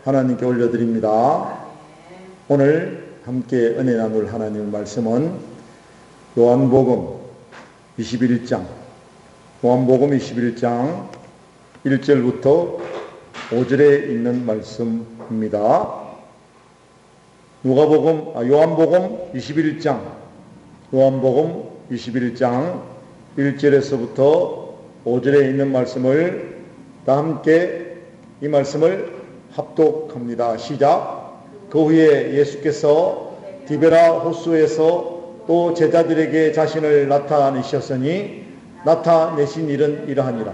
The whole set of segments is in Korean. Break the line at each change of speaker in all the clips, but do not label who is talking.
하나님께 올려드립니다. 오늘 함께 은혜 나눌 하나님의 말씀은 요한복음 21장 1절부터 5절에 있는 말씀입니다. 요한복음 21장 1절에서부터 5절에 있는 말씀을 다 함께 이 말씀을 합독합니다. 시작. 그 후에 예수께서 디베라 호수에서 또 제자들에게 자신을 나타내신 일은 이러하니라.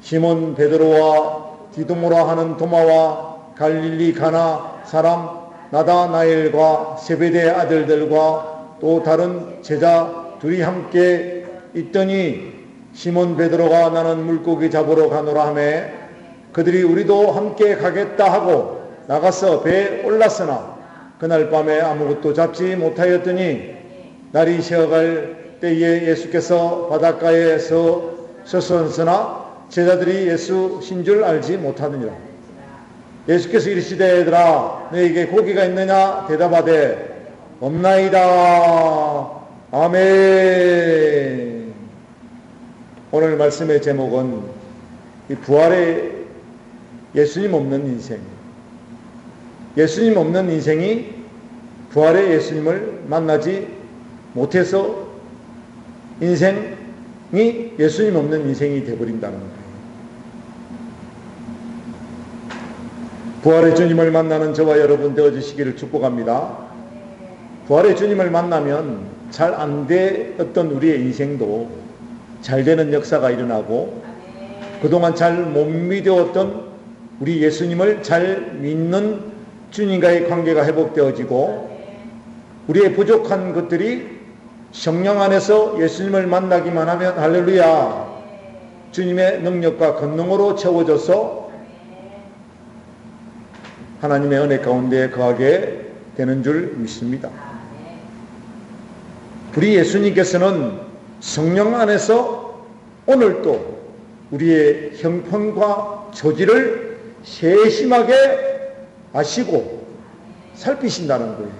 시몬 베드로와 디도모라 하는 도마와 갈릴리 가나 사람 나다나엘과 세베대의 아들들과 또 다른 제자 둘이 함께 있더니 시몬 베드로가 나는 물고기 잡으러 가노라 하며 그들이 우리도 함께 가겠다 하고 나가서 배에 올랐으나 그날 밤에 아무것도 잡지 못하였더니 날이 새어갈 때에 예수께서 바닷가에서 서셨으나 제자들이 예수신 줄 알지 못하느니라. 예수께서 이르시되 얘들아 너에게 고기가 있느냐 대답하되 없나이다. 아멘. 오늘 말씀의 제목은 이 부활의 예수님 없는 인생. 예수님 없는 인생이 부활의 예수님을 만나지 못해서 인생이 예수님 없는 인생이 되어버린다는 거예요. 부활의 주님을 만나는 저와 여러분 되어주시기를 축복합니다. 부활의 주님을 만나면 잘 안 되었던 우리의 인생도 잘 되는 역사가 일어나고 그동안 잘 못 믿어왔던 우리 예수님을 잘 믿는 주님과의 관계가 회복되어지고 우리의 부족한 것들이 성령 안에서 예수님을 만나기만 하면 할렐루야 주님의 능력과 권능으로 채워져서 하나님의 은혜 가운데 거하게 되는 줄 믿습니다. 우리 예수님께서는 성령 안에서 오늘도 우리의 형편과 처지를 세심하게 아시고 살피신다는 거예요.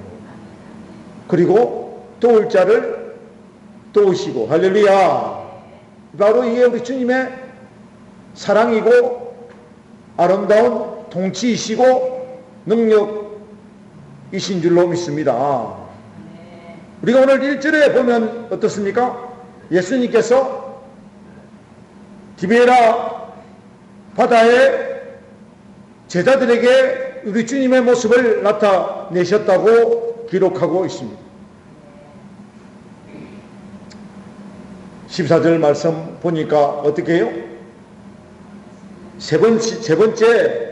그리고 도울 자를 도우시고 할렐루야. 바로 이게 우리 주님의 사랑이고 아름다운 통치이시고 능력이신 줄로 믿습니다. 우리가 오늘 1절에 보면 어떻습니까? 예수님께서 디베라 바다에 제자들에게 우리 주님의 모습을 나타내셨다고 기록하고 있습니다. 14절 말씀 보니까 어떻게 해요? 세 번째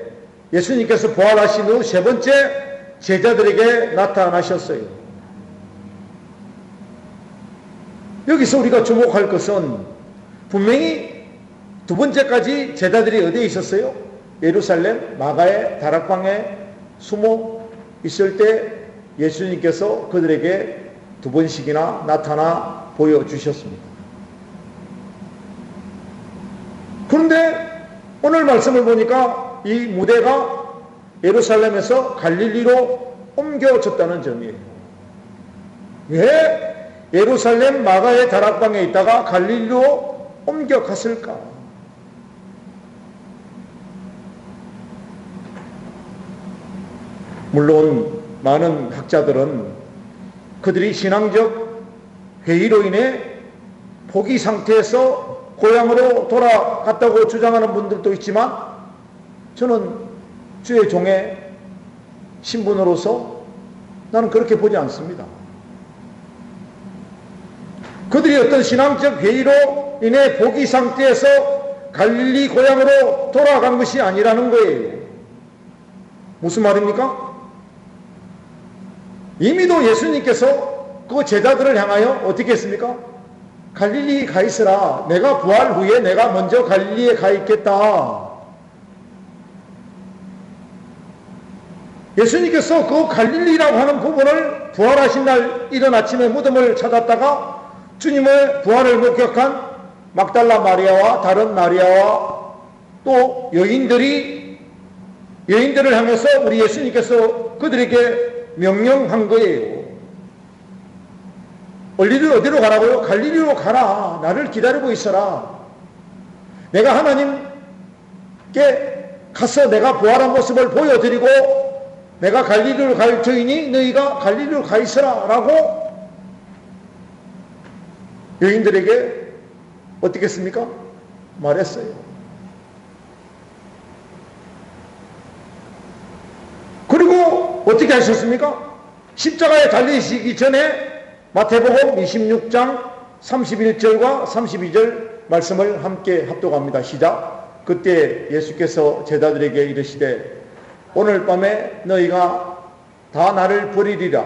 예수님께서 부활하신 후 세 번째 제자들에게 나타나셨어요. 여기서 우리가 주목할 것은 분명히 두 번째까지 제자들이 어디에 있었어요? 예루살렘 마가의 다락방에 숨어 있을 때 예수님께서 그들에게 두 번씩이나 나타나 보여주셨습니다. 그런데 오늘 말씀을 보니까 이 무대가 예루살렘에서 갈릴리로 옮겨졌다는 점이에요. 왜 예루살렘 마가의 다락방에 있다가 갈릴리로 옮겨갔을까? 물론 많은 학자들은 그들이 신앙적 회의로 인해 포기 상태에서 고향으로 돌아갔다고 주장하는 분들도 있지만 저는 주의 종의 신분으로서 나는 그렇게 보지 않습니다. 그들이 어떤 신앙적 회의로 인해 포기 상태에서 갈릴리 고향으로 돌아간 것이 아니라는 거예요. 무슨 말입니까? 이미도 예수님께서 그 제자들을 향하여 어떻게 했습니까? 갈릴리 가 있으라. 내가 부활 후에 내가 먼저 갈릴리에 가 있겠다. 예수님께서 그 갈릴리라고 하는 부분을 부활하신 날 이른 아침에 무덤을 찾았다가 주님의 부활을 목격한 막달라 마리아와 다른 마리아와 또 여인들이 여인들을 향해서 우리 예수님께서 그들에게 명령한 거예요. 어디로 가라고요? 갈릴리로 가라. 나를 기다리고 있어라. 내가 하나님께 가서 내가 부활한 모습을 보여드리고 내가 갈릴리로 갈 터이니 너희가 갈릴리로 가 있어라 라고 여인들에게 어떻게 했습니까? 말했어요. 그리고 어떻게 하셨습니까? 십자가에 달리시기 전에 마태복음 26장 31절과 32절 말씀을 함께 합독합니다. 시작. 그때 예수께서 제자들에게 이르시되 오늘 밤에 너희가 다 나를 버리리라.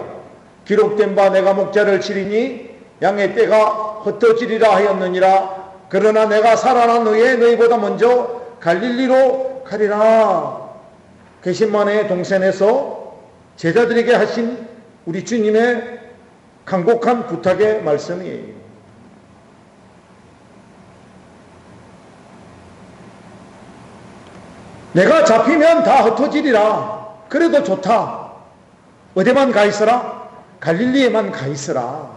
기록된 바 내가 목자를 치리니 양의 떼가 흩어지리라 하였느니라. 그러나 내가 살아난 후에 너희보다 먼저 갈릴리로 가리라. 게시마네 동산에서 제자들에게 하신 우리 주님의 간곡한 부탁의 말씀이에요. 내가 잡히면 다 흩어지리라. 그래도 좋다. 어디만 가 있어라? 갈릴리에만 가 있어라.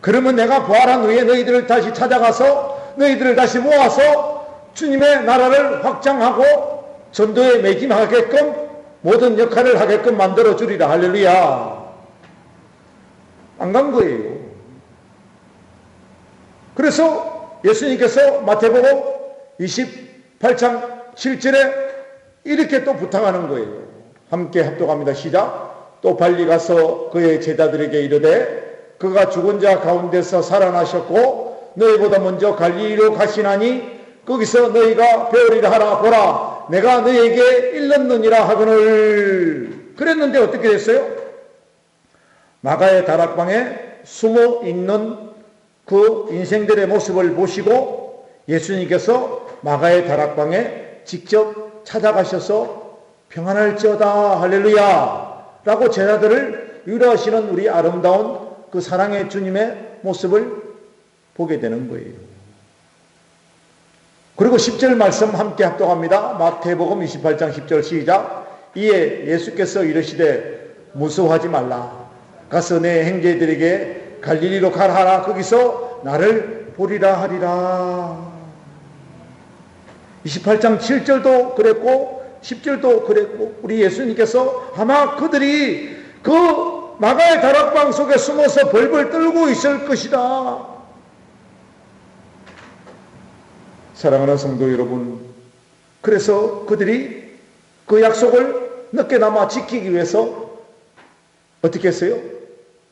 그러면 내가 부활한 후에 너희들을 다시 찾아가서 너희들을 다시 모아서 주님의 나라를 확장하고 전도에 매김하게끔 모든 역할을 하게끔 만들어 주리라. 할렐루야. 안 간 거예요. 그래서 예수님께서 마태복음 28장 7절에 이렇게 또 부탁하는 거예요. 함께 합독합니다. 시작. 또 빨리 가서 그의 제자들에게 이르되 그가 죽은 자 가운데서 살아나셨고 너희보다 먼저 갈릴리로 가시나니 거기서 너희가 배우리라 하라. 보라 내가 너희에게 일렀느니라 하거늘. 그랬는데 어떻게 됐어요? 마가의 다락방에 숨어 있는 그 인생들의 모습을 보시고 예수님께서 마가의 다락방에 직접 찾아가셔서 평안할지어다 할렐루야 라고 제자들을 위로하시는 우리 아름다운 그 사랑의 주님의 모습을 보게 되는 거예요. 그리고 10절 말씀 함께 합독합니다. 마태복음 28장 10절 시작. 이에 예수께서 이르시되 무서워하지 말라. 가서 내 형제들에게 갈릴리로 가라 하라. 거기서 나를 보리라 하리라. 28장 7절도 그랬고 10절도 그랬고 우리 예수님께서 아마 그들이 그 마가의 다락방 속에 숨어서 벌벌 떨고 있을 것이다. 사랑하는 성도 여러분, 그래서 그들이 그 약속을 늦게나마 지키기 위해서 어떻게 했어요?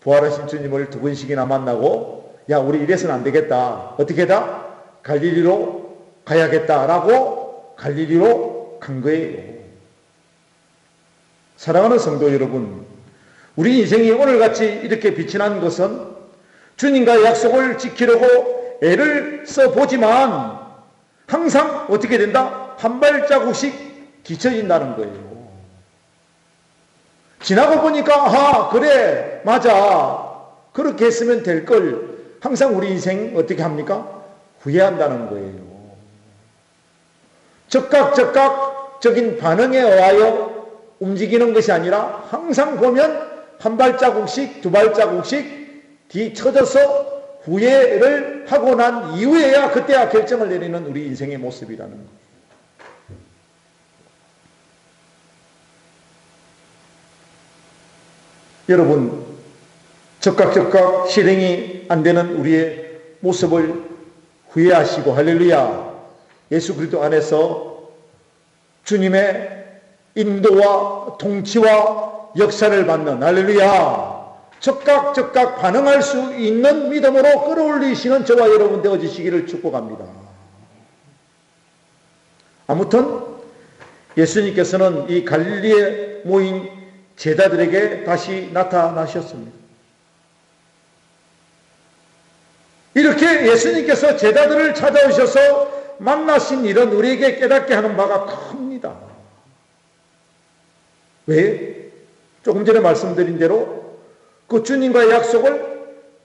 부활하신 주님을 2번씩이나 만나고 야 우리 이래서는 안 되겠다. 어떻게 다? 갈릴리로 가야겠다라고 갈릴리로 간 거예요. 사랑하는 성도 여러분, 우리 인생이 오늘같이 이렇게 빛이 난 것은 주님과의 약속을 지키려고 애를 써보지만 항상 어떻게 된다? 한 발자국씩 뒤처진다는 거예요. 지나고 보니까 아 그래 맞아 그렇게 했으면 될 걸 항상 우리 인생 어떻게 합니까? 후회한다는 거예요. 적극적인 반응에 의하여 움직이는 것이 아니라 항상 보면 한 발자국씩 두 발자국씩 뒤쳐져서 후회를 하고 난 이후에야 그때야 결정을 내리는 우리 인생의 모습이라는 거예요. 여러분, 적극 실행이 안 되는 우리의 모습을 후회하시고 할렐루야. 예수 그리스도 안에서 주님의 인도와 통치와 역사를 받는 할렐루야. 적극 반응할 수 있는 믿음으로 끌어올리시는 저와 여러분 되어지시기를 축복합니다. 아무튼 예수님께서는 이 갈릴리에 모인 제자들에게 다시 나타나셨습니다. 이렇게 예수님께서 제자들을 찾아오셔서 만나신 일은 우리에게 깨닫게 하는 바가 큽니다. 왜? 조금 전에 말씀드린 대로 그 주님과의 약속을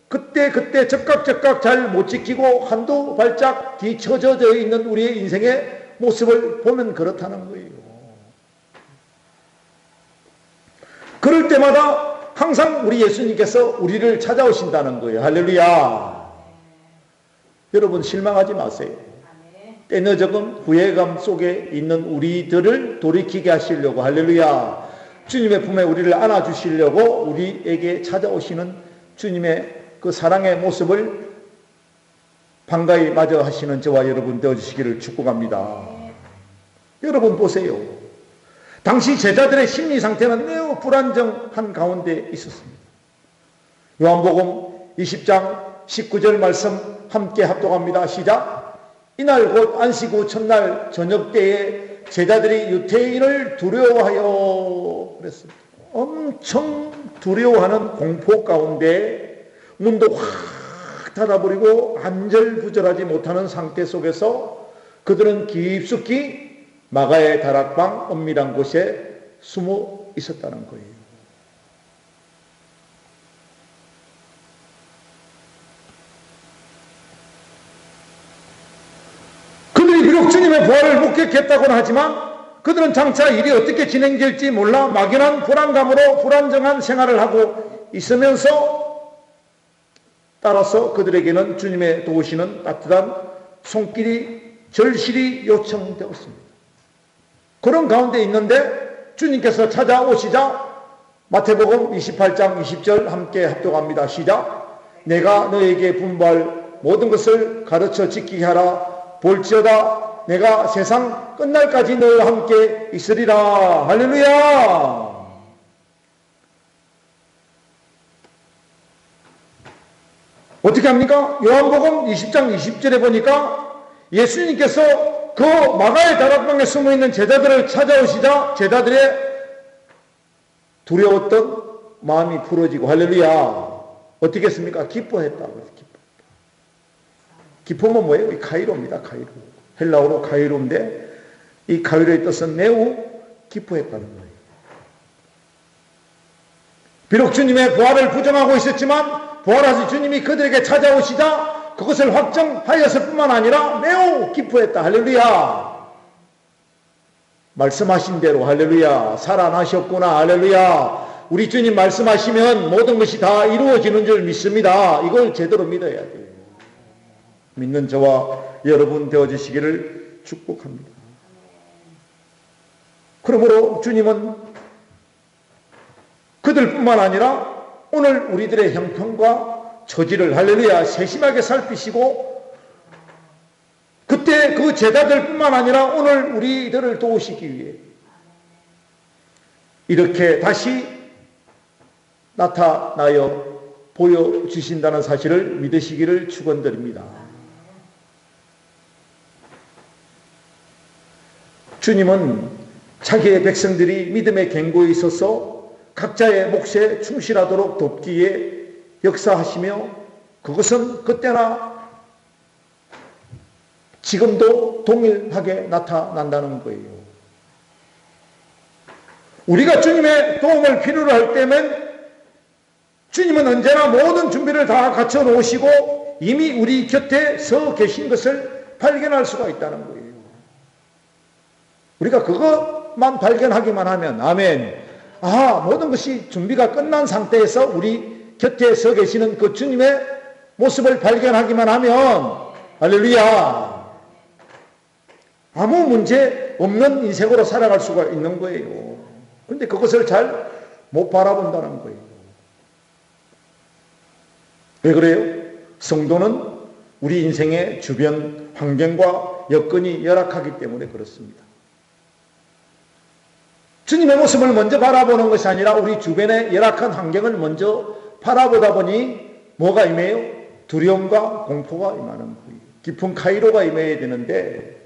그때 적극 잘 못 지키고 한두 발짝 뒤쳐져 있는 우리의 인생의 모습을 보면 그렇다는 거예요. 그럴 때마다 항상 우리 예수님께서 우리를 찾아오신다는 거예요. 할렐루야. 여러분 실망하지 마세요. 때늦은 후회감 속에 있는 우리들을 돌이키게 하시려고, 할렐루야, 주님의 품에 우리를 안아주시려고 우리에게 찾아오시는 주님의 그 사랑의 모습을 반가이 맞아 하시는 저와 여러분 되어주시기를 축복합니다. 여러분 보세요. 당시 제자들의 심리 상태는 매우 불안정한 가운데 있었습니다. 요한복음 20장 19절 말씀 함께 합독합니다. 시작. 이날 곧 안식 후 첫날 저녁 때에 제자들이 유대인을 두려워하여 그랬습니다. 엄청 두려워하는 공포 가운데 문도 확 닫아버리고 안절부절하지 못하는 상태 속에서 그들은 깊숙이 마가의 다락방 엄밀한 곳에 숨어 있었다는 거예요. 그들이 비록 주님의 부활을 목격했다고는 하지만 그들은 장차 일이 어떻게 진행될지 몰라 막연한 불안감으로 불안정한 생활을 하고 있으면서, 따라서 그들에게는 주님의 도우시는 따뜻한 손길이 절실히 요청되었습니다. 그런 가운데 있는데 주님께서 찾아오시자 마태복음 28장 20절 함께 합독합니다. 시작. 내가 너에게 분부할 모든 것을 가르쳐 지키게 하라. 볼지어다 내가 세상 끝날까지 너희와 함께 있으리라. 할렐루야. 어떻게 합니까? 요한복음 20장 20절에 보니까 예수님께서 그 마가의 다락방에 숨어있는 제자들을 찾아오시자 제자들의 두려웠던 마음이 풀어지고, 할렐루야, 어떻게 했습니까? 기뻐했다고. 기쁨은 뭐예요? 이 카이로입니다. 카이로. 헬라어로 카이로인데 이 카이로의 뜻은 매우 기뻐했다는 거예요. 비록 주님의 부활을 부정하고 있었지만 부활하신 주님이 그들에게 찾아오시자 그것을 확정하였을 뿐만 아니라 매우 기뻐했다. 할렐루야. 말씀하신 대로, 할렐루야, 살아나셨구나. 할렐루야. 우리 주님 말씀하시면 모든 것이 다 이루어지는 줄 믿습니다. 이걸 제대로 믿어야 돼요. 믿는 저와 여러분 되어주시기를 축복합니다. 그러므로 주님은 그들뿐만 아니라 오늘 우리들의 형편과 처지를, 할렐루야, 세심하게 살피시고 그때 그 제자들뿐만 아니라 오늘 우리들을 도우시기 위해 이렇게 다시 나타나여 보여주신다는 사실을 믿으시기를 축원드립니다. 주님은 자기의 백성들이 믿음의 견고에 있어서 각자의 몫에 충실하도록 돕기에 역사하시며 그것은 그때나 지금도 동일하게 나타난다는 거예요. 우리가 주님의 도움을 필요로 할 때면 주님은 언제나 모든 준비를 다 갖춰 놓으시고 이미 우리 곁에 서 계신 것을 발견할 수가 있다는 거예요. 우리가 그것만 발견하기만 하면, 아멘, 모든 것이 준비가 끝난 상태에서 우리 곁에 서 계시는 그 주님의 모습을 발견하기만 하면, 할렐루야, 아무 문제 없는 인생으로 살아갈 수가 있는 거예요. 그런데 그것을 잘 못 바라본다는 거예요. 왜 그래요? 성도는 우리 인생의 주변 환경과 여건이 열악하기 때문에 그렇습니다. 주님의 모습을 먼저 바라보는 것이 아니라 우리 주변의 열악한 환경을 먼저 바라보다 보니 뭐가 임해요? 두려움과 공포가 임하는 거예요. 깊은 카이로가 임해야 되는데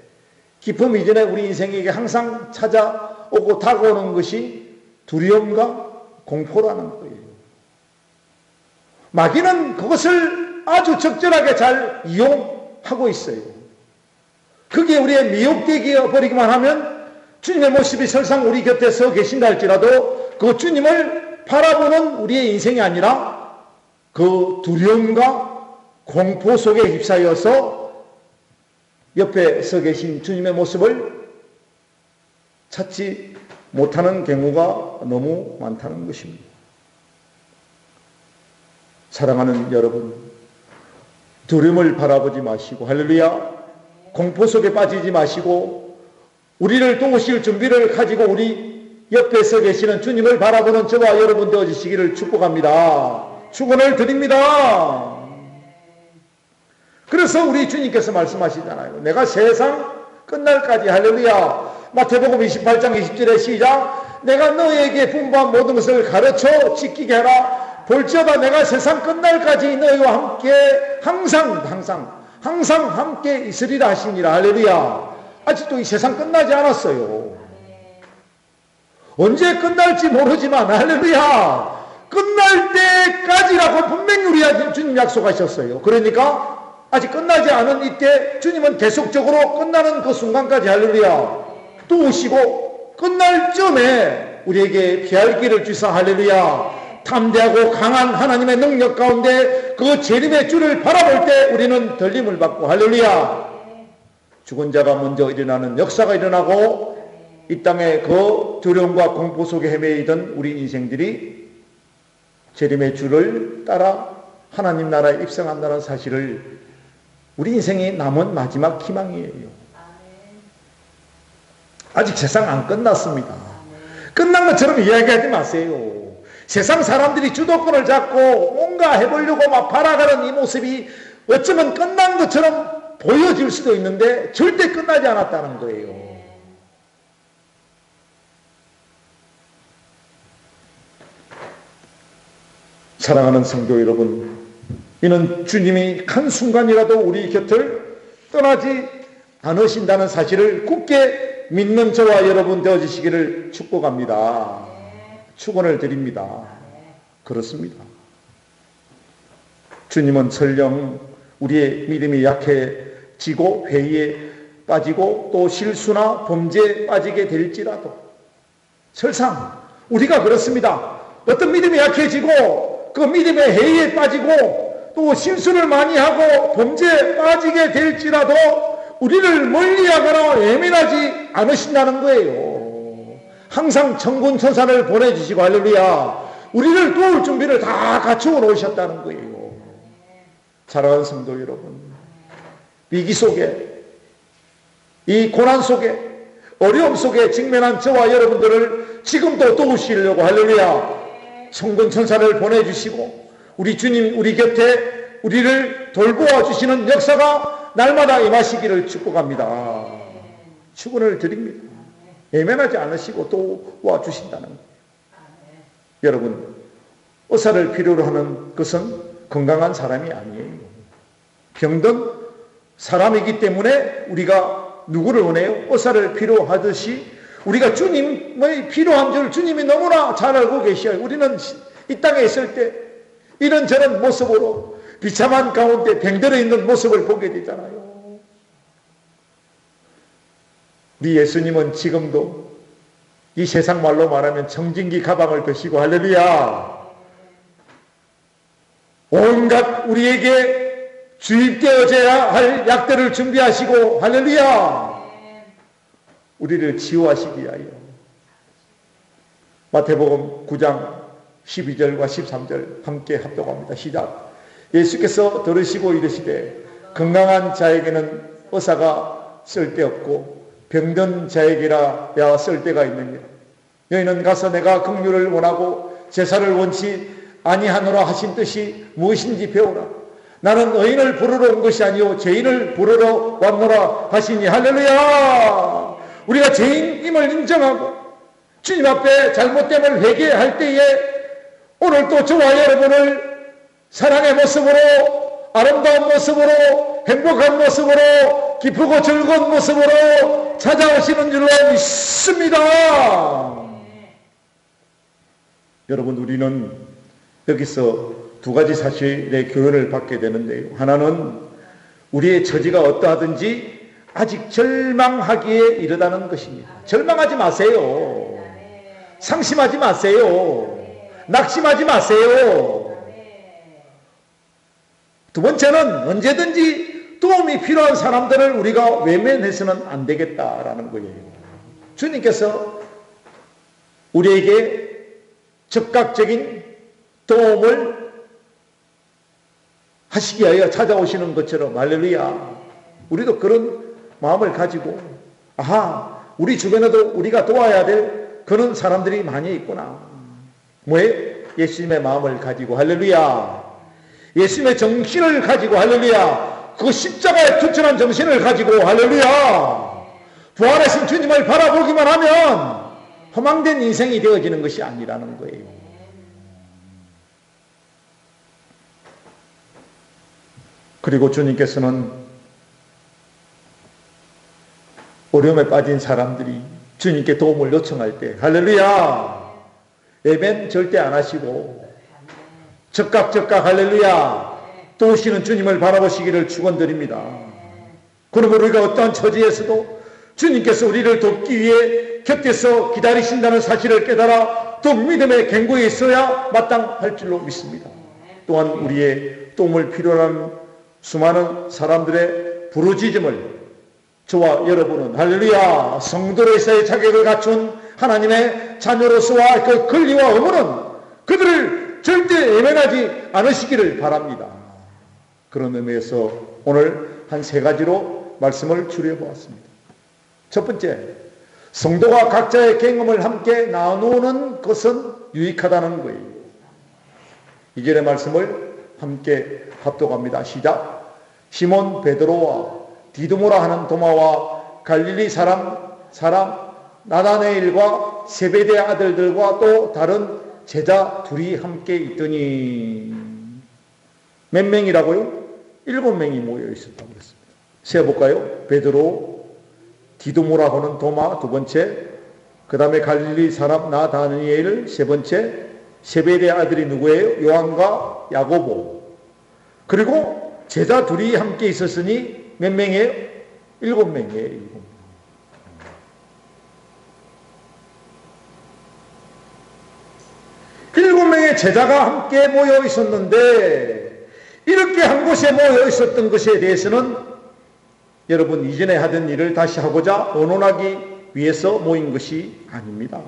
기쁨 이전에 우리 인생에게 항상 찾아오고 다가오는 것이 두려움과 공포라는 거예요. 마귀는 그것을 아주 적절하게 잘 이용하고 있어요. 그게 우리의 미혹되게 버리기만 하면 주님의 모습이 설상 우리 곁에 서 계신다 할지라도 그 주님을 바라보는 우리의 인생이 아니라 그 두려움과 공포 속에 휩싸여서 옆에 서 계신 주님의 모습을 찾지 못하는 경우가 너무 많다는 것입니다. 사랑하는 여러분, 두려움을 바라보지 마시고, 할렐루야, 공포 속에 빠지지 마시고, 우리를 도우실 준비를 가지고 우리 옆에서 계시는 주님을 바라보는 저와 여러분 되어주시기를 축복합니다. 축원을 드립니다. 그래서 우리 주님께서 말씀하시잖아요. 내가 세상 끝날까지, 할렐루야, 마태복음 28장 20절에 시작, 내가 너에게 분부한 모든 것을 가르쳐 지키게 하라. 볼지어다 내가 세상 끝날까지 너희와 함께 항상 함께 있으리라 하시니라. 할렐루야. 아직도 이 세상 끝나지 않았어요. 언제 끝날지 모르지만, 할렐루야, 끝날 때까지라고 분명히 우리 주님 약속하셨어요. 그러니까 아직 끝나지 않은 이때 주님은 계속적으로 끝나는 그 순간까지, 할렐루야, 또 오시고 끝날 점에 우리에게 피할 길을 주사, 할렐루야, 담대하고 강한 하나님의 능력 가운데 그 재림의 주를 바라볼 때 우리는 들림을 받고, 할렐루야, 죽은 자가 먼저 일어나는 역사가 일어나고 이 땅에 그 두려움과 공포 속에 헤매이던 우리 인생들이 재림의 주를 따라 하나님 나라에 입성한다는 사실을 우리 인생이 남은 마지막 희망이에요. 아직 세상 안 끝났습니다. 끝난 것처럼 이야기하지 마세요. 세상 사람들이 주도권을 잡고 뭔가 해보려고 막 발아가는 이 모습이 어쩌면 끝난 것처럼 보여질 수도 있는데 절대 끝나지 않았다는 거예요. 사랑하는 성도 여러분, 이는 주님이 한순간이라도 우리 곁을 떠나지 않으신다는 사실을 굳게 믿는 저와 여러분 되어주시기를 축복합니다. 축원을 드립니다. 그렇습니다. 주님은 설령 우리의 믿음이 약해지고 회의에 빠지고 또 실수나 범죄에 빠지게 될지라도, 설상 우리가 그렇습니다. 어떤 믿음이 약해지고 그 믿음의 회의에 빠지고 또 실수를 많이 하고 범죄에 빠지게 될지라도 우리를 멀리하거나 외면하지 않으신다는 거예요. 항상 천군 천사를 보내주시고, 할렐루야, 우리를 도울 준비를 다 갖추어 놓으셨다는 거예요. 사랑하는 성도 여러분, 위기 속에, 이 고난 속에, 어려움 속에 직면한 저와 여러분들을 지금도 도우시려고, 할렐루야, 천군 천사를 보내주시고 우리 주님 우리 곁에 우리를 돌보아 주시는 역사가 날마다 임하시기를 축복합니다. 축원을 드립니다. 외면하지 않으시고 도와주신다는 거예요. 여러분, 의사를 필요로 하는 것은 건강한 사람이 아니에요. 병든 사람이기 때문에 우리가 누구를 원해요? 의사를 필요하듯이 우리가 주님의 필요한 줄 주님이 너무나 잘 알고 계셔요. 우리는 이 땅에 있을 때 이런저런 모습으로 비참한 가운데 병들어 있는 모습을 보게 되잖아요. 우리 예수님은 지금도 이 세상 말로 말하면 청진기 가방을 드시고, 할렐루야, 온갖 우리에게 주입되어져야 할 약들을 준비하시고, 할렐루야, 우리를 치유하시기 위하여. 마태복음 9장 12절과 13절 함께 합독합니다. 시작. 예수께서 들으시고 이르시되 건강한 자에게는 의사가 쓸데없고 병든 자에게라야 쓸데가 있느니라. 너희는 가서 내가 긍휼을 원하고 제사를 원치 아니하노라 하신 뜻이 무엇인지 배우라. 나는 의인을 부르러 온 것이 아니요 죄인을 부르러 왔노라 하시니. 할렐루야. 우리가 죄인임을 인정하고 주님 앞에 잘못됨을 회개할 때에 오늘 또 저와 여러분을 사랑의 모습으로, 아름다운 모습으로, 행복한 모습으로, 기쁘고 즐거운 모습으로 찾아오시는 줄로 믿습니다. 여러분, 우리는 여기서 두 가지 사실의 교훈을 받게 되는데요. 하나는 우리의 처지가 어떠하든지 아직 절망하기에 이르다는 것입니다. 절망하지 마세요. 상심하지 마세요. 낙심하지 마세요. 두 번째는 언제든지 도움이 필요한 사람들을 우리가 외면해서는 안 되겠다라는 거예요. 주님께서 우리에게 즉각적인 도움을 하시기 위하여 찾아오시는 것처럼, 할렐루야, 우리도 그런 마음을 가지고, 우리 주변에도 우리가 도와야 될 그런 사람들이 많이 있구나. 뭐예요? 예수님의 마음을 가지고, 할렐루야, 예수님의 정신을 가지고, 할렐루야, 그 십자가에 투철한 정신을 가지고, 할렐루야, 부활하신 주님을 바라보기만 하면 허망된 인생이 되어지는 것이 아니라는 거예요. 그리고 주님께서는 어려움에 빠진 사람들이 주님께 도움을 요청할 때, 할렐루야, 예배는 절대 안 하시고 적각 할렐루야 도우시는 주님을 바라보시기를 축원드립니다. 그러므로 우리가 어떠한 처지에서도 주님께서 우리를 돕기 위해 곁에서 기다리신다는 사실을 깨달아 더욱 믿음의 견고에 있어야 마땅할 줄로 믿습니다. 또한 우리의 도움을 필요로 하는 수많은 사람들의 부르짖음을 저와 여러분은, 할렐루야, 성도로서의 자격을 갖춘 하나님의 자녀로서와 그 권리와 의무는 그들을 절대 외면하지 않으시기를 바랍니다. 그런 의미에서 오늘 한 3가지로 말씀을 줄여보았습니다. 첫 번째, 성도가 각자의 경험을 함께 나누는 것은 유익하다는 거예요. 2절의 말씀을 함께 합독합니다. 시작. 시몬 베드로와 디두모라 하는 도마와 갈릴리 사람 나다네일과 세베대 아들들과 또 다른 제자 둘이 함께 있더니, 몇 명이라고요? 7명이 모여 있었다고 그랬습니다. 세어볼까요? 베드로, 디두모라 하는 도마, 2번째, 그 다음에 갈릴리 사람 나다니엘, 3번째, 세베대 아들이 누구예요? 요한과 야고보. 그리고 제자 둘이 함께 있었으니 몇 명이에요? 7명이에요. 7명의 제자가 함께 모여 있었는데, 이렇게 한 곳에 모여 있었던 것에 대해서는 여러분 이전에 하던 일을 다시 하고자 의논하기 위해서 모인 것이 아닙니다.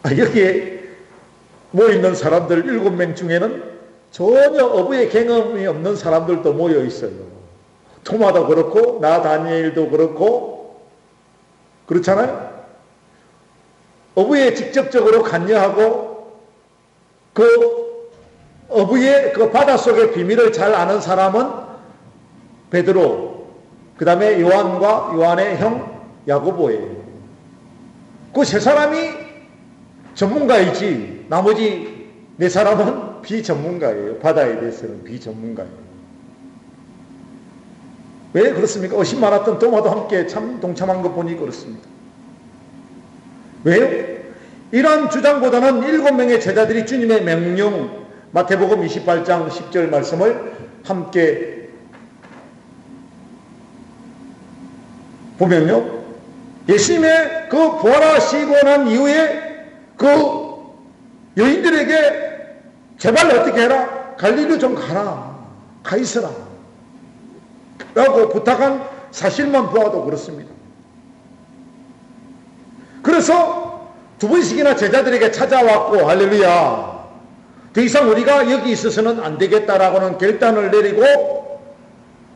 여기에 모여있는 사람들 7명 중에는 전혀 어부의 경험이 없는 사람들도 모여 있어요. 토마도 그렇고 나다니엘도 그렇고 그렇잖아요. 어부에 직접적으로 관여하고 그 어부의 그 바닷속의 비밀을 잘 아는 사람은 베드로, 그 다음에 요한과 요한의 형 야고보예요. 그 3사람이 전문가이지 나머지 4사람은 비전문가예요. 바다에 대해서는 비전문가예요. 왜 그렇습니까? 의심 많았던 도마도 함께 참 동참한 것 보니 그렇습니다. 왜요? 이런 주장보다는 7명의 제자들이 주님의 명령, 마태복음 28장 10절 말씀을 함께 보면요, 예수님의 그 부활하시고 난 이후에 그 여인들에게 제발 어떻게 해라, 갈릴리로 좀 가 있어라 라고 부탁한 사실만 보아도 그렇습니다. 그래서 2번씩이나 제자들에게 찾아왔고, 할렐루야, 더 이상 우리가 여기 있어서는 안 되겠다라고는 결단을 내리고,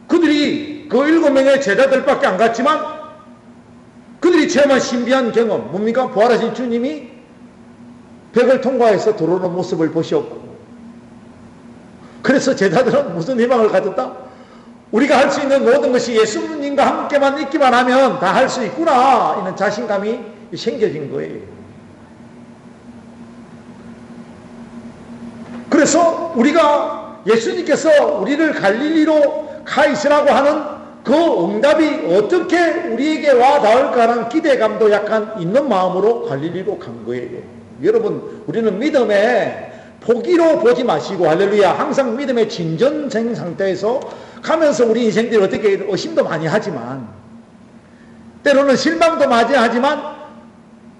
그들이 그 7명의 제자들밖에 안 갔지만 그들이 체험한 신비한 경험, 뭡니까? 부활하신 주님이 벽을 통과해서 들어오는 모습을 보셨고, 그래서 제자들은 무슨 희망을 가졌다? 우리가 할 수 있는 모든 것이 예수님과 함께만 있기만 하면 다 할 수 있구나, 이런 자신감이 생겨진 거예요. 그래서 우리가 예수님께서 우리를 갈릴리로 가 있으라고 하는 그 응답이 어떻게 우리에게 와 닿을까라는 기대감도 약간 있는 마음으로 갈릴리로 간 거예요. 여러분, 우리는 믿음에 포기로 보지 마시고, 할렐루야, 항상 믿음의 진전생 상태에서 가면서 우리 인생들이 어떻게 의심도 많이 하지만, 때로는 실망도 맞이하지만,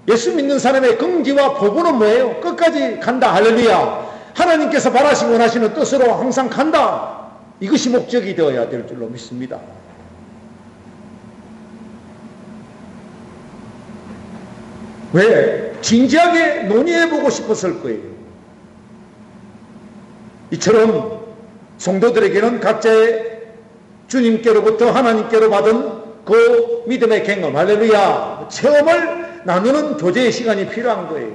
예수 믿는 사람의 긍지와 포부는 뭐예요? 끝까지 간다, 할렐루야, 하나님께서 바라시고 원하시는 뜻으로 항상 간다, 이것이 목적이 되어야 될 줄로 믿습니다. 왜? 진지하게 논의해보고 싶었을 거예요. 이처럼 성도들에게는 각자의 주님께로부터 하나님께로 받은 그 믿음의 경험, 할렐루야, 체험을 나누는 교제의 시간이 필요한 거예요.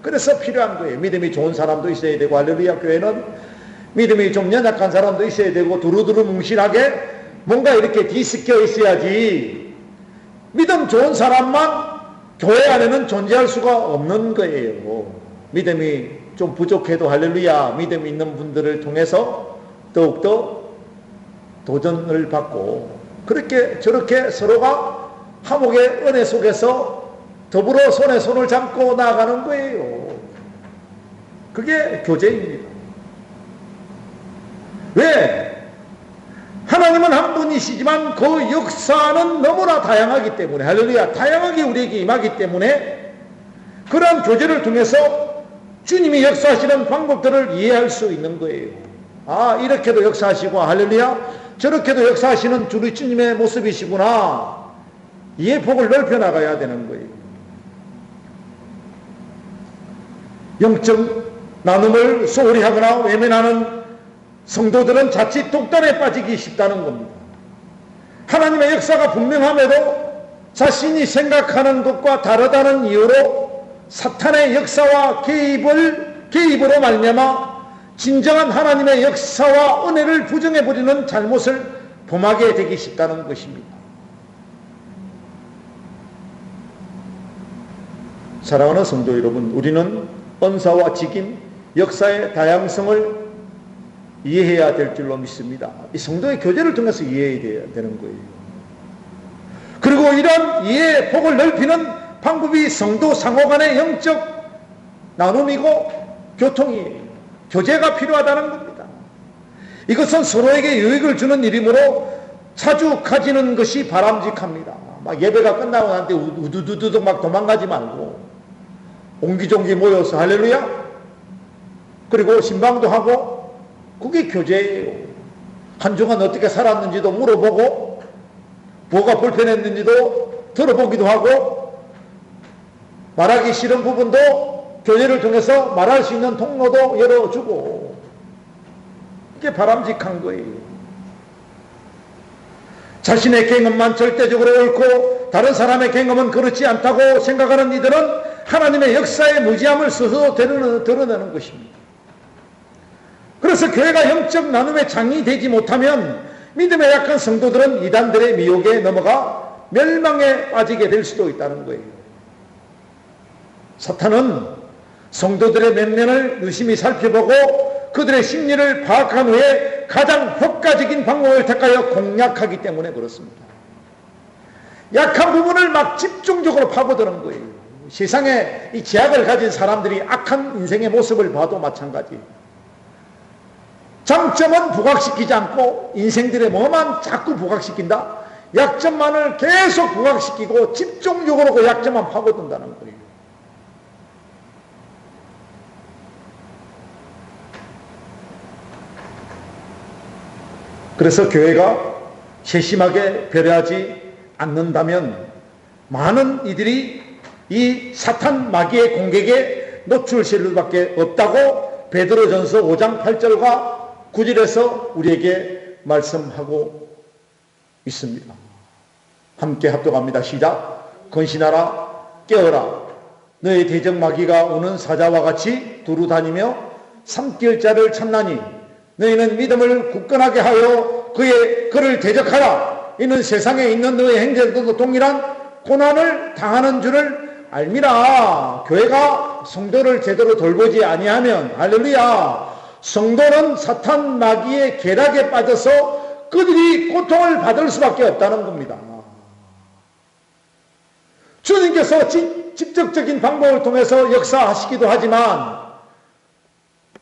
그래서 필요한 거예요. 믿음이 좋은 사람도 있어야 되고, 할렐루야, 교회는 믿음이 좀 연약한 사람도 있어야 되고, 두루두루 뭉실하게 뭔가 이렇게 뒤섞여 있어야지 믿음 좋은 사람만 교회 안에는 존재할 수가 없는 거예요. 믿음이 좀 부족해도 할렐루야, 믿음이 있는 분들을 통해서 더욱더 도전을 받고, 그렇게 저렇게 서로가 화목의 은혜 속에서 더불어 손에 손을 잡고 나아가는 거예요. 그게 교제입니다. 왜? 하나님은 한 분이시지만 그 역사는 너무나 다양하기 때문에, 할렐루야, 다양하게 우리에게 임하기 때문에 그러한 교제를 통해서 주님이 역사하시는 방법들을 이해할 수 있는 거예요. 아, 이렇게도 역사하시고, 할렐루야, 저렇게도 역사하시는 우리 주님의 모습이시구나. 이해 폭을 넓혀 나가야 되는 거예요. 영적 나눔을 소홀히 하거나 외면하는 성도들은 자칫 독단에 빠지기 쉽다는 겁니다. 하나님의 역사가 분명함에도 자신이 생각하는 것과 다르다는 이유로 사탄의 역사와 개입으로 말미암아 진정한 하나님의 역사와 은혜를 부정해버리는 잘못을 범하게 되기 쉽다는 것입니다. 사랑하는 성도 여러분, 우리는 은사와 직임, 역사의 다양성을 이해해야 될 줄로 믿습니다. 이 성도의 교제를 통해서 이해해야 되는 거예요. 그리고 이런 이해의 폭을 넓히는 방법이 성도 상호 간의 영적 나눔이고 교통이에요. 교제가 필요하다는 겁니다. 이것은 서로에게 유익을 주는 일이므로 자주 가지는 것이 바람직합니다. 막 예배가 끝나고 난 뒤에 우두두두 막 도망가지 말고 옹기종기 모여서 할렐루야, 그리고 신방도 하고, 그게 교제예요. 한 주간 어떻게 살았는지도 물어보고, 뭐가 불편했는지도 들어보기도 하고, 말하기 싫은 부분도 교제를 통해서 말할 수 있는 통로도 열어주고, 이게 바람직한 거예요. 자신의 경험만 절대적으로 옳고 다른 사람의 경험은 그렇지 않다고 생각하는 이들은 하나님의 역사의 무지함을 스스로 드러내는 것입니다. 그래서 교회가 영적 나눔의 장이 되지 못하면 믿음의 약한 성도들은 이단들의 미혹에 넘어가 멸망에 빠지게 될 수도 있다는 거예요. 사탄은 성도들의 면면을 유심히 살펴보고 그들의 심리를 파악한 후에 가장 효과적인 방법을 택하여 공략하기 때문에 그렇습니다. 약한 부분을 막 집중적으로 파고드는 거예요. 세상에 이 제약을 가진 사람들이 악한 인생의 모습을 봐도 마찬가지. 장점은 부각시키지 않고 인생들의 뭐만 자꾸 부각시킨다. 약점만을 계속 부각시키고 집중적으로 그 약점만 파고든다는 거예요. 그래서 교회가 세심하게 배려하지 않는다면 많은 이들이 이 사탄 마귀의 공격에 노출될 수밖에 없다고 베드로전서 5장 8절과 9절에서 우리에게 말씀하고 있습니다. 함께 합독합니다. 시작. 건신하라, 깨어라. 너의 대적 마귀가 오는 사자와 같이 두루 다니며 삼킬 자를 찾나니 너희는 믿음을 굳건하게 하여 그를 대적하라. 이는 세상에 있는 너의 행제들도 동일한 고난을 당하는 줄을 알미라. 교회가 성도를 제대로 돌보지 아니하면, 할렐루야, 성도는 사탄 마귀의 계략에 빠져서 그들이 고통을 받을 수밖에 없다는 겁니다. 주님께서 직접적인 방법을 통해서 역사하시기도 하지만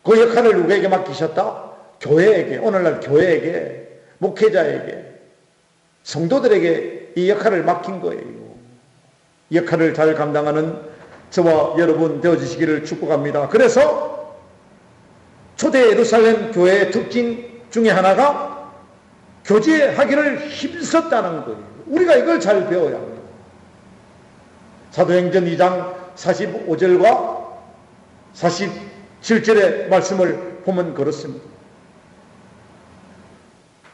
그 역할을 누구에게 맡기셨다? 교회에게, 오늘날 교회에게, 목회자에게, 성도들에게 이 역할을 맡긴 거예요. 이 역할을 잘 감당하는 저와 여러분 되어주시기를 축복합니다. 그래서 초대 예루살렘 교회의 특징 중에 하나가 교제하기를 힘썼다는 거예요. 우리가 이걸 잘 배워야 해요. 사도행전 2장 45절과 47절의 말씀을 보면 그렇습니다.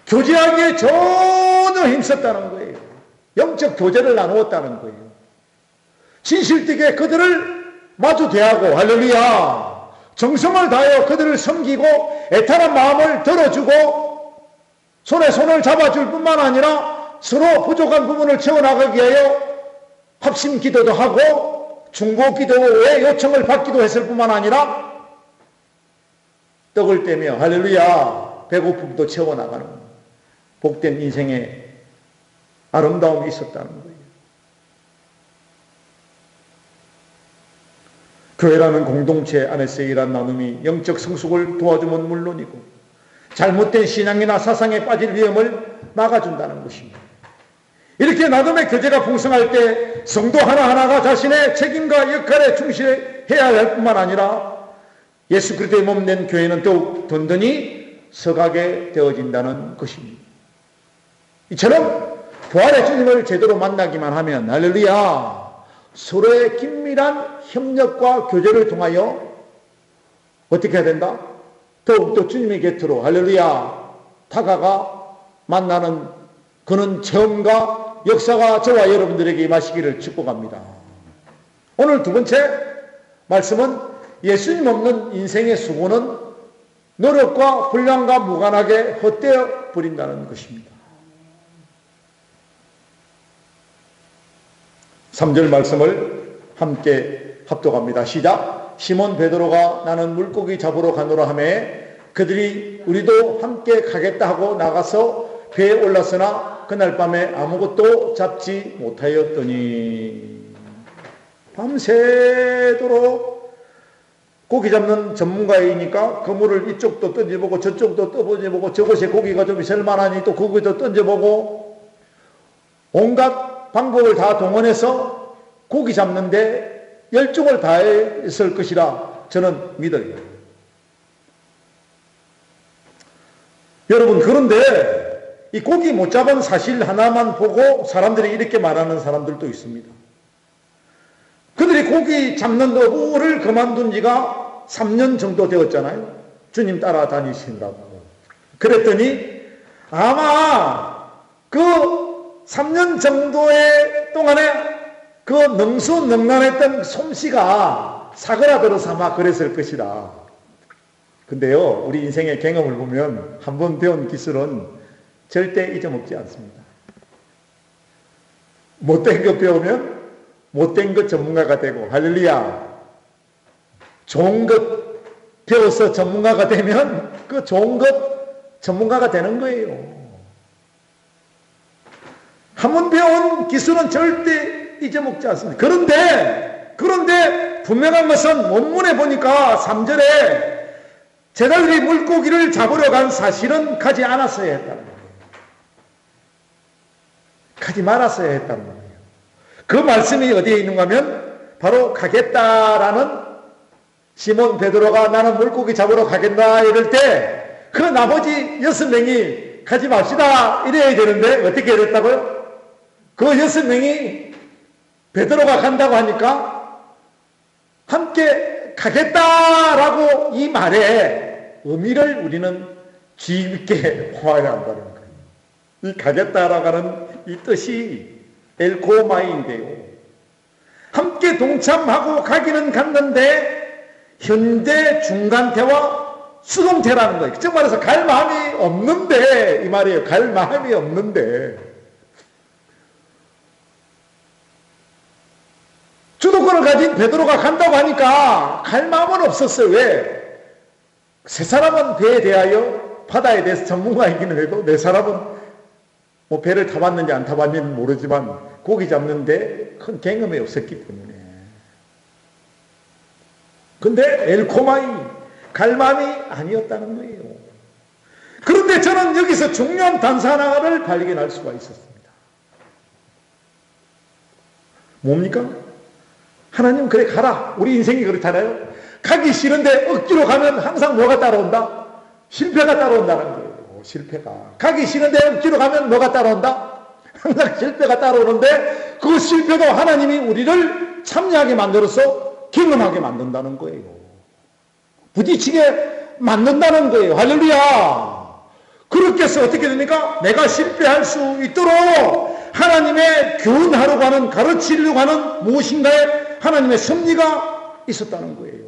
교제하기에 전혀 힘썼다는 거예요. 영적 교제를 나누었다는 거예요. 진실되게 그들을 마주 대하고, 할렐루야, 정성을 다하여 그들을 섬기고 애타는 마음을 들어주고 손에 손을 잡아줄 뿐만 아니라 서로 부족한 부분을 채워나가기 위하여 합심 기도도 하고 중보 기도의 요청을 받기도 했을 뿐만 아니라 떡을 떼며 할렐루야 배고픔도 채워나가는 복된 인생의 아름다움이 있었다는 거예요. 교회라는 공동체 안에서의 이러한 나눔이 영적 성숙을 도와주면 물론이고 잘못된 신앙이나 사상에 빠질 위험을 막아준다는 것입니다. 이렇게 나눔의 교제가 풍성할 때 성도 하나하나가 자신의 책임과 역할에 충실해야 할 뿐만 아니라 예수 그리스도의 몸 된 교회는 더욱 든든히 서가게 되어진다는 것입니다. 이처럼 부활의 주님을 제대로 만나기만 하면 할렐루야 서로의 긴밀한 협력과 교제를 통하여 어떻게 해야 된다? 더욱더 주님의 곁으로 할렐루야 다가가 만나는 그런 체험과 역사가 저와 여러분들에게 임하시기를 축복합니다. 오늘 두 번째 말씀은 예수님 없는 인생의 수고는 노력과 분량과 무관하게 헛되어 버린다는 것입니다. 3절 말씀을 함께 합독합니다. 시작. 시몬 베드로가 나는 물고기 잡으러 가노라 하매 그들이 우리도 함께 가겠다 하고 나가서 배에 올랐으나 그날 밤에 아무것도 잡지 못하였더니 밤새도록 고기 잡는 전문가이니까 그물을 이쪽도 던져보고 저쪽도 던져보고 저곳에 고기가 좀 있을 만하니 또 거기도 던져보고 온갖 방법을 다 동원해서 고기 잡는데 열중을 다했을 것이라 저는 믿어요. 여러분 그런데 이 고기 못 잡은 사실 하나만 보고 사람들이 이렇게 말하는 사람들도 있습니다. 그들이 고기 잡는 어부를 그만둔 지가 3년 정도 되었잖아요. 주님 따라다니시느라고. 그랬더니 아마 그 3년 정도의 동안에 그 능수능란했던 솜씨가 사그라들어서 아마 그랬을 것이다. 근데요 우리 인생의 경험을 보면 한번 배운 기술은 절대 잊어먹지 않습니다. 못된 것 배우면 못된 것 전문가가 되고 할렐루야 좋은 것 배워서 전문가가 되면 그 좋은 것 전문가가 되는 거예요. 한번 배운 기술은 절대 잊어먹지 않습니다. 그런데 분명한 것은 원문에 보니까 3절에 제자들이 물고기를 잡으러 간 사실은 가지 않았어야 했다는 거예요. 가지 말았어야 했다는 거예요. 그 말씀이 어디에 있는가 하면 바로 가겠다라는 시몬 베드로가 나는 물고기 잡으러 가겠다 이럴 때 그 나머지 6명이 가지 맙시다 이래야 되는데 어떻게 됐다고요? 그 6명이 베드로가 간다고 하니까 함께 가겠다라고 이 말의 의미를 우리는 주의 깊게 보아야 한다는 거예요. 이 가겠다라고 하는 이 뜻이 엘코마이인데요. 함께 동참하고 가기는 갔는데 현재 중간태와 수동태라는 거예요. 즉 말해서 갈 마음이 없는데 이 말이에요. 갈 마음이 없는데 주도권을 가진 베드로가 간다고 하니까 갈 마음은 없었어요. 왜? 세 사람은 배에 대하여 바다에 대해서 전문가이기는 해도 네 사람은 뭐 배를 타봤는지 안 타봤는지는 모르지만 고기 잡는데 큰 경험이 없었기 때문에. 근데 엘코마이 갈 마음이 아니었다는 거예요. 그런데 저는 여기서 중요한 단서 하나를 발견할 수가 있었습니다. 뭡니까? 하나님 그래 가라. 우리 인생이 그렇잖아요. 가기 싫은데 억지로 가면 항상 뭐가 따라온다? 실패가 따라온다는 거예요. 실패가. 가기 싫은데 억지로 가면 뭐가 따라온다? 항상 실패가 따라오는데 그 실패도 하나님이 우리를 참여하게 만들어서 경험하게 만든다는 거예요. 부딪히게 만든다는 거예요. 할렐루야. 그렇게 해서 어떻게 됩니까? 내가 실패할 수 있도록 하나님의 교훈하려고 하는, 가르치려고 하는 무엇인가에 하나님의 섭리가 있었다는 거예요.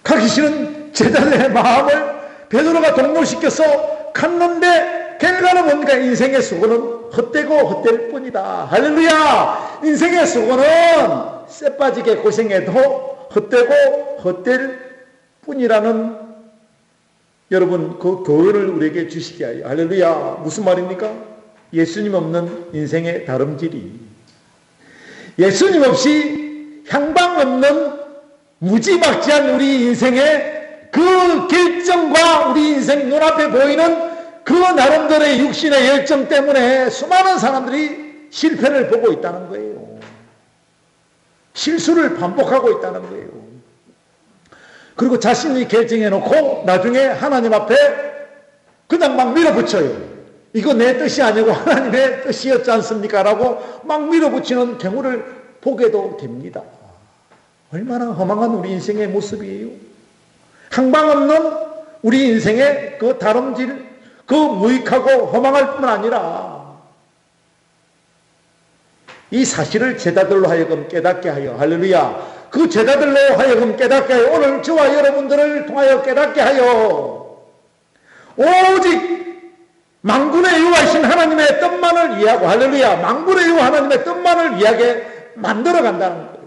가기 싫은 제자들의 마음을 베드로가 동요시켜서 갔는데 결과는 뭡니까? 인생의 수고는 헛되고 헛될 뿐이다. 할렐루야. 인생의 수고는 쇠 빠지게 고생해도 헛되고 헛될 뿐이라는 여러분 그 교훈을 우리에게 주시게 하여. 할렐루야. 무슨 말입니까? 예수님 없는 인생의 다름질이, 예수님 없이 향방 없는 무지막지한 우리 인생의 그 결정과 우리 인생 눈앞에 보이는 그 나름대로의 육신의 열정 때문에 수많은 사람들이 실패를 보고 있다는 거예요. 실수를 반복하고 있다는 거예요. 그리고 자신이 결정해놓고 나중에 하나님 앞에 그냥 막 밀어붙여요. 이거 내 뜻이 아니고 하나님의 뜻이었지 않습니까? 라고 막 밀어붙이는 경우를 보게도 됩니다. 얼마나 허망한 우리 인생의 모습이에요. 항방 없는 우리 인생의 그 다름질, 그 무익하고 허망할 뿐 아니라 이 사실을 제자들로 하여금 깨닫게 하여. 할렐루야. 그 제자들로 하여금 깨닫게 하여 오늘 저와 여러분들을 통하여 깨닫게 하여 오직 만군의 여호와이신 하나님의 뜻만을 이해하고, 할렐루야, 만군의 여호와 하나님의 뜻만을 이해하게 만들어 간다는 거예요.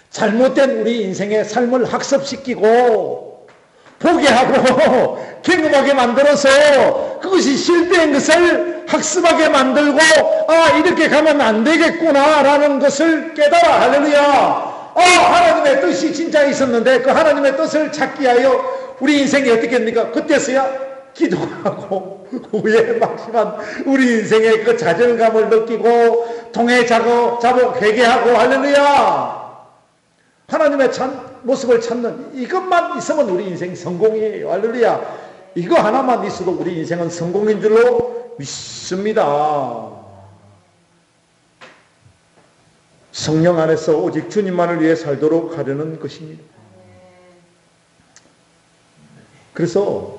잘못된 우리 인생의 삶을 학습시키고 포기하고 경험하게 만들어서 그것이 실패인 것을 학습하게 만들고, 아, 이렇게 가면 안 되겠구나 라는 것을 깨달아. 할렐루야. 하나님의 뜻이 진짜 있었는데 그 하나님의 뜻을 찾기 위하여 우리 인생이 어떻게 됩니까? 그때서야 기도하고 후에 막심한 우리 인생의 그 좌절감을 느끼고 통해 자복 회개하고. 할렐루야. 하나님의 모습을 찾는 이것만 있으면 우리 인생 성공이에요. 할렐루야. 이거 하나만 있어도 우리 인생은 성공인 줄로 믿습니다. 성령 안에서 오직 주님만을 위해 살도록 하려는 것입니다. 그래서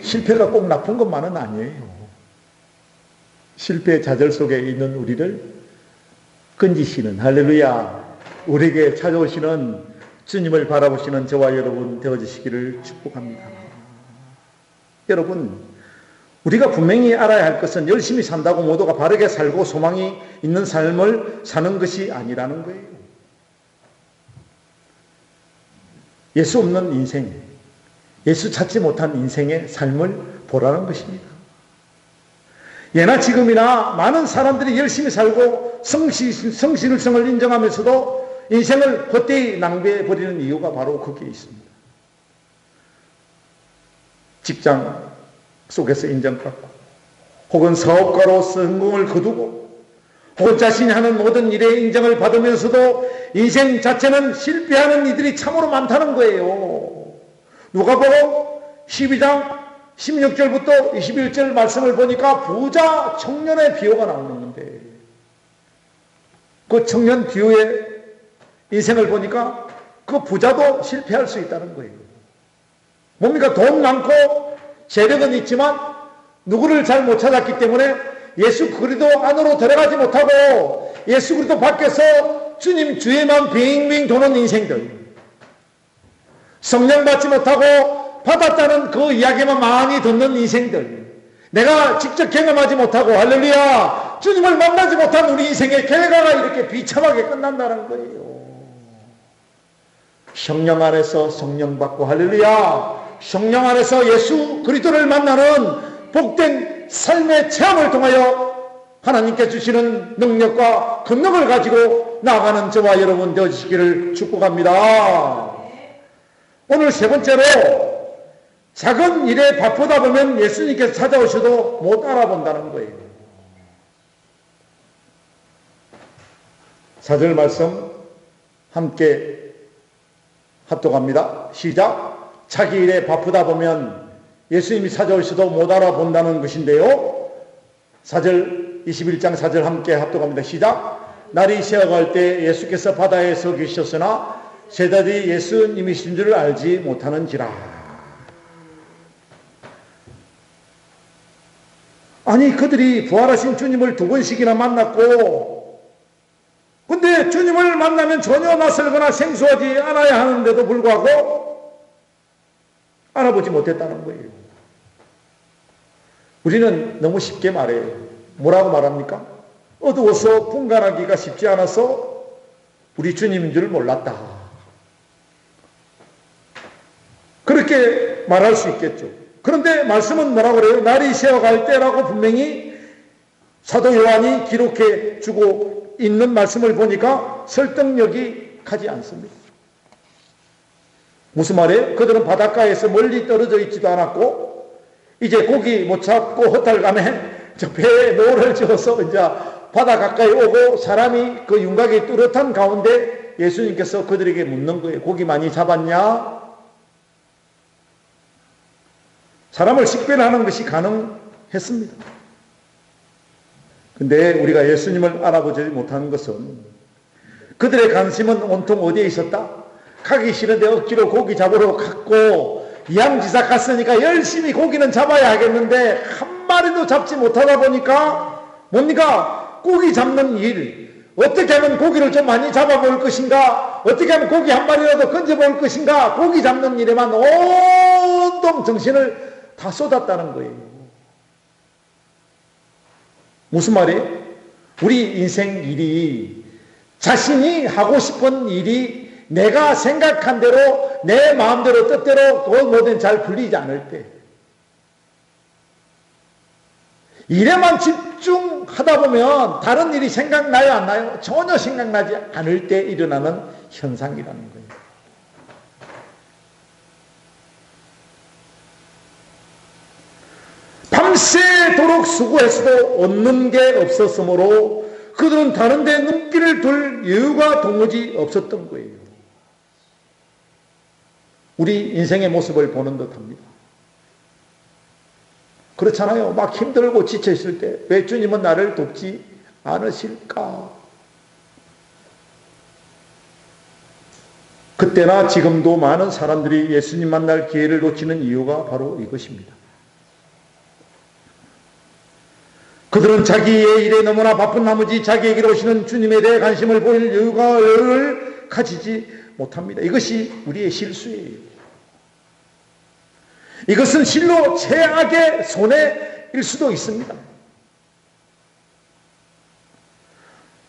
실패가 꼭 나쁜 것만은 아니에요. 실패의 좌절 속에 있는 우리를 건지시는, 할렐루야, 우리에게 찾아오시는 주님을 바라보시는 저와 여러분 되어주시기를 축복합니다. 여러분, 우리가 분명히 알아야 할 것은 열심히 산다고 모두가 바르게 살고 소망이 있는 삶을 사는 것이 아니라는 거예요. 예수 없는 인생, 예수 찾지 못한 인생의 삶을 보라는 것입니다. 예나 지금이나 많은 사람들이 열심히 살고 성실성을 인정하면서도 인생을 헛되이 낭비해 버리는 이유가 바로 거기에 있습니다. 직장 속에서 인정받고, 혹은 사업가로 성공을 거두고, 혹은 자신이 하는 모든 일에 인정을 받으면서도 인생 자체는 실패하는 이들이 참으로 많다는 거예요. 누가복음 12장 16절부터 21절 말씀을 보니까 부자 청년의 비유가 나오는데, 그 청년 비유의 인생을 보니까 그 부자도 실패할 수 있다는 거예요. 뭡니까? 돈 많고 재력은 있지만 누구를 잘 못 찾았기 때문에 예수 그리스도 안으로 들어가지 못하고 예수 그리스도 밖에서 주님 주에만 빙빙 도는 인생들, 성령 받지 못하고 받았다는 그 이야기만 많이 듣는 인생들, 내가 직접 경험하지 못하고, 할렐루야, 주님을 만나지 못한 우리 인생의 결과가 이렇게 비참하게 끝난다는 거예요. 성령 안에서 성령 받고, 할렐루야, 성령 안에서 예수 그리스도를 만나는 복된 삶의 체험을 통하여 하나님께 주시는 능력과 권능을 가지고 나아가는 저와 여러분 되어주시기를 축복합니다. 오늘 세 번째로, 작은 일에 바쁘다 보면 예수님께서 찾아오셔도 못 알아본다는 거예요. 4절 말씀 함께 합독합니다. 시작. 자기 일에 바쁘다 보면 예수님이 찾아오셔도 못 알아본다는 것인데요. 4절 21장 4절 함께 합독합니다. 시작. 날이 새어갈 때 예수께서 바다에 서 계셨으나 제자들이 예수님이신 줄 알지 못하는지라. 아니, 그들이 부활하신 주님을 2번씩이나 만났고, 근데 주님을 만나면 전혀 낯설거나 생소하지 않아야 하는데도 불구하고 알아보지 못했다는 거예요. 우리는 너무 쉽게 말해요. 뭐라고 말합니까? 어두워서 분간하기가 쉽지 않아서 우리 주님인 줄 몰랐다. 그렇게 말할 수 있겠죠. 그런데 말씀은 뭐라고 그래요? 날이 새어갈 때라고 분명히 사도 요한이 기록해 주고 있는 말씀을 보니까 설득력이 가지 않습니다. 무슨 말이에요? 그들은 바닷가에서 멀리 떨어져 있지도 않았고 이제 고기 못 잡고 허탈감에 저 배에 노를 지어서 이제 바다 가까이 오고 사람이 그 윤곽이 뚜렷한 가운데 예수님께서 그들에게 묻는 거예요. 고기 많이 잡았냐? 사람을 식별하는 것이 가능했습니다. 근데 우리가 예수님을 알아보지 못하는 것은 그들의 관심은 온통 어디에 있었다? 가기 싫은데 억지로 고기 잡으러 갔고 이양지사 갔으니까 열심히 고기는 잡아야 하겠는데 한 마리도 잡지 못하다 보니까 뭡니까? 고기 잡는 일, 어떻게 하면 고기를 좀 많이 잡아볼 것인가, 어떻게 하면 고기 한 마리라도 건져볼 것인가, 고기 잡는 일에만 온통 정신을 다 쏟았다는 거예요. 무슨 말이에요? 우리 인생 일이 자신이 하고 싶은 일이 내가 생각한 대로 내 마음대로 뜻대로 그 뭐든 잘 풀리지 않을 때 일에만 집중하다 보면 다른 일이 생각나요 안 나요? 전혀 생각나지 않을 때 일어나는 현상이라는 거예요. 밤새도록 수고해서도 얻는 게 없었으므로 그들은 다른 데 눈길을 둘 여유가 도무지 없었던 거예요. 우리 인생의 모습을 보는 듯합니다. 그렇잖아요. 막 힘들고 지쳐있을 때 왜 주님은 나를 돕지 않으실까? 그때나 지금도 많은 사람들이 예수님 만날 기회를 놓치는 이유가 바로 이것입니다. 그들은 자기의 일에 너무나 바쁜 나머지 자기에게로 오시는 주님에 대해 관심을 보일 여유를 가지지 못합니다. 이것이 우리의 실수예요. 이것은 실로 최악의 손해일 수도 있습니다.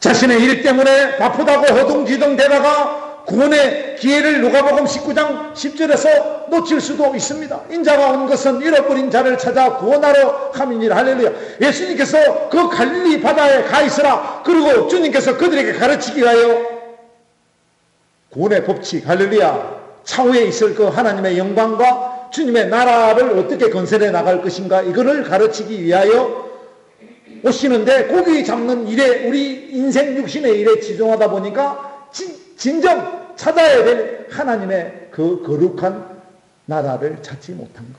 자신의 일 때문에 바쁘다고 허둥지둥 대다가 구원의 기회를 누가복음 19장 10절에서 놓칠 수도 있습니다. 인자가 온 것은 잃어버린 자를 찾아 구원하러 함이니라. 할렐루야. 예수님께서 그 갈릴리 바다에 가 있으라. 그리고 주님께서 그들에게 가르치기 위하여 구원의 법칙, 할렐루야, 차후에 있을 그 하나님의 영광과 주님의 나라를 어떻게 건설해 나갈 것인가, 이거를 가르치기 위하여 오시는데 고기 잡는 일에, 우리 인생 육신의 일에 치중하다 보니까 진정 찾아야 될 하나님의 그 거룩한 나라를 찾지 못한 것.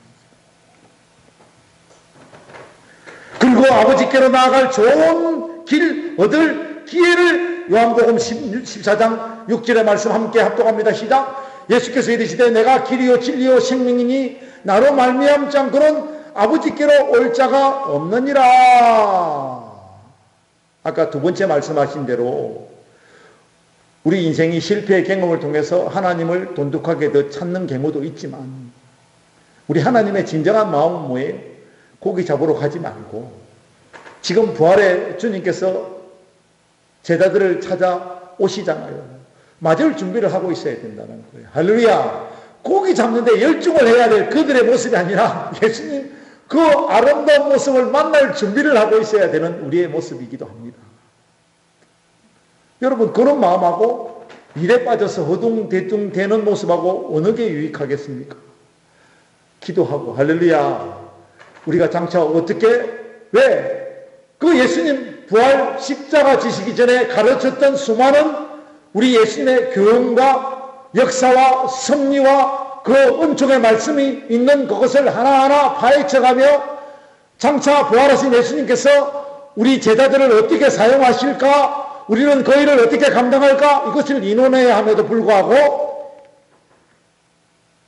그리고 아버지께로 나아갈 좋은 길 얻을 기회를 요한복음 14장 6절의 말씀 함께 합독합니다. 시작. 예수께서 이르시되 내가 길이요 진리요 생명이니 나로 말미암지 않고는 아버지께로 올 자가 없느니라. 아까 두 번째 말씀하신 대로 우리 인생이 실패의 경험을 통해서 하나님을 돈독하게 더 찾는 경우도 있지만 우리 하나님의 진정한 마음은 뭐예요? 고기 잡으러 가지 말고 지금 부활의 주님께서 제자들을 찾아오시잖아요. 맞을 준비를 하고 있어야 된다는 거예요. 할렐루야. 고기 잡는데 열중을 해야 될 그들의 모습이 아니라 예수님 그 아름다운 모습을 만날 준비를 하고 있어야 되는 우리의 모습이기도 합니다. 여러분, 그런 마음하고 일에 빠져서 허둥대둥 되는 모습하고 어느 게 유익하겠습니까? 기도하고, 할렐루야, 우리가 장차 어떻게, 왜? 그 예수님 부활 십자가 지시기 전에 가르쳤던 수많은 우리 예수님의 교훈과 역사와 섭리와 그 은총의 말씀이 있는 그것을 하나하나 파헤쳐가며 장차 부활하신 예수님께서 우리 제자들을 어떻게 사용하실까, 우리는 그 일을 어떻게 감당할까, 이것을 의논해야 함에도 불구하고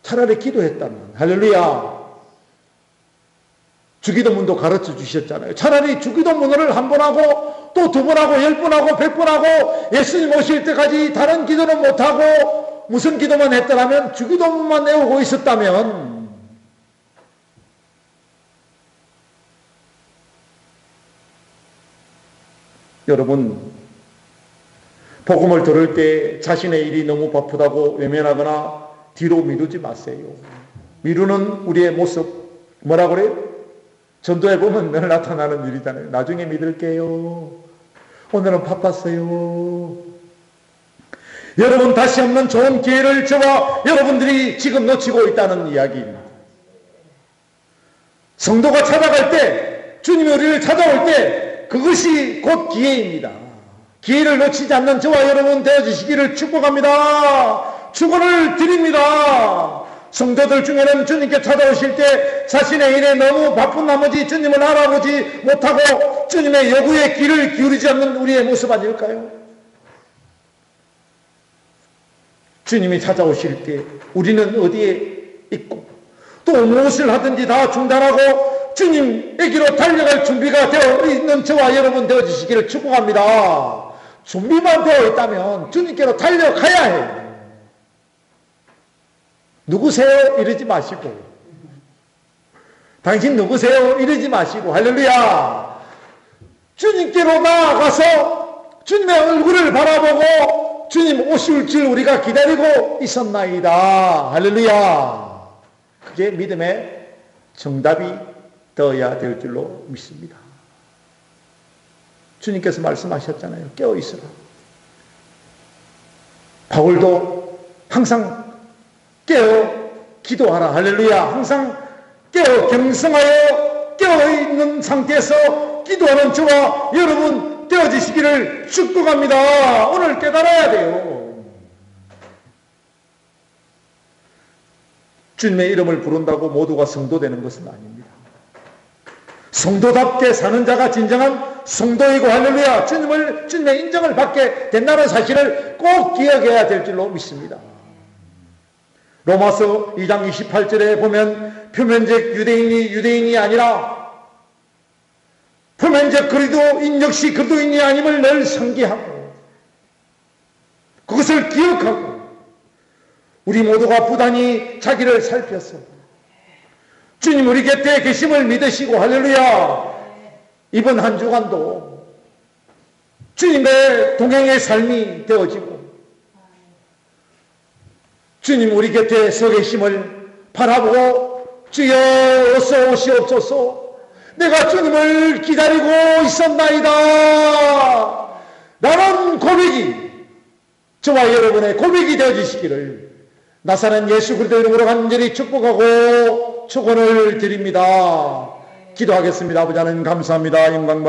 차라리 기도했다면, 할렐루야, 주기도문도 가르쳐 주셨잖아요. 차라리 주기도문을 한 번 하고 또 두 번 하고 10번 하고 100번 하고 예수님 오실 때까지 다른 기도는 못하고 무슨 기도만 했더라면 주기도문만 외우고 있었다면 여러분, 복음을 들을 때 자신의 일이 너무 바쁘다고 외면하거나 뒤로 미루지 마세요. 미루는 우리의 모습, 뭐라 그래요? 전도에 보면 늘 나타나는 일이잖아요. 나중에 믿을게요. 오늘은 바빴어요. 여러분, 다시 없는 좋은 기회를 저와 여러분들이 지금 놓치고 있다는 이야기입니다. 성도가 찾아갈 때, 주님이 우리를 찾아올 때 그것이 곧 기회입니다. 기회를 놓치지 않는 저와 여러분 되어주시기를 축복합니다. 축원을 드립니다. 성도들 중에는 주님께 찾아오실 때 자신의 일에 너무 바쁜 나머지 주님을 알아보지 못하고 주님의 요구에 귀를 기울이지 않는 우리의 모습 아닐까요? 주님이 찾아오실 때 우리는 어디에 있고 또 무엇을 하든지 다 중단하고 주님에게로 달려갈 준비가 되어 있는 저와 여러분 되어주시기를 축복합니다. 준비만 되어 있다면 주님께로 달려가야 해요. 누구세요? 이러지 마시고, 당신 누구세요? 이러지 마시고, 할렐루야, 주님께로 나아가서 주님의 얼굴을 바라보고 주님 오실 줄 우리가 기다리고 있었나이다. 할렐루야. 그게 믿음의 정답이 되어야 될 줄로 믿습니다. 주님께서 말씀하셨잖아요. 깨어 있으라. 바울도 항상 깨어 기도하라. 할렐루야. 항상 깨어 경성하여 깨어있는 상태에서 기도하는 저와 여러분 되어지시기를 축복합니다. 오늘 깨달아야 돼요. 주님의 이름을 부른다고 모두가 성도되는 것은 아닙니다. 성도답게 사는 자가 진정한 성도이고, 할렐루야, 주님의 인정을 받게 된다는 사실을 꼭 기억해야 될 줄로 믿습니다. 로마서 2장 28절에 보면 표면적 유대인이 아니라 표면적 그리스도인 역시 그리스도인이 아님을 늘 상기하고 그것을 기억하고 우리 모두가 부단히 자기를 살펴서 주님 우리 곁에 계심을 믿으시고, 할렐루야, 이번 한 주간도 주님의 동행의 삶이 되어지고 주님 우리 곁에 서 계심을 바라보고 주여 어서 오시옵소서, 내가 주님을 기다리고 있었나이다 라는 고백이 저와 여러분의 고백이 되어주시기를 나사렛 예수 그리스도 이름으로 간절히 축복하고 축원을 드립니다. 기도하겠습니다. 아버지 하나님 감사합니다. 영광받아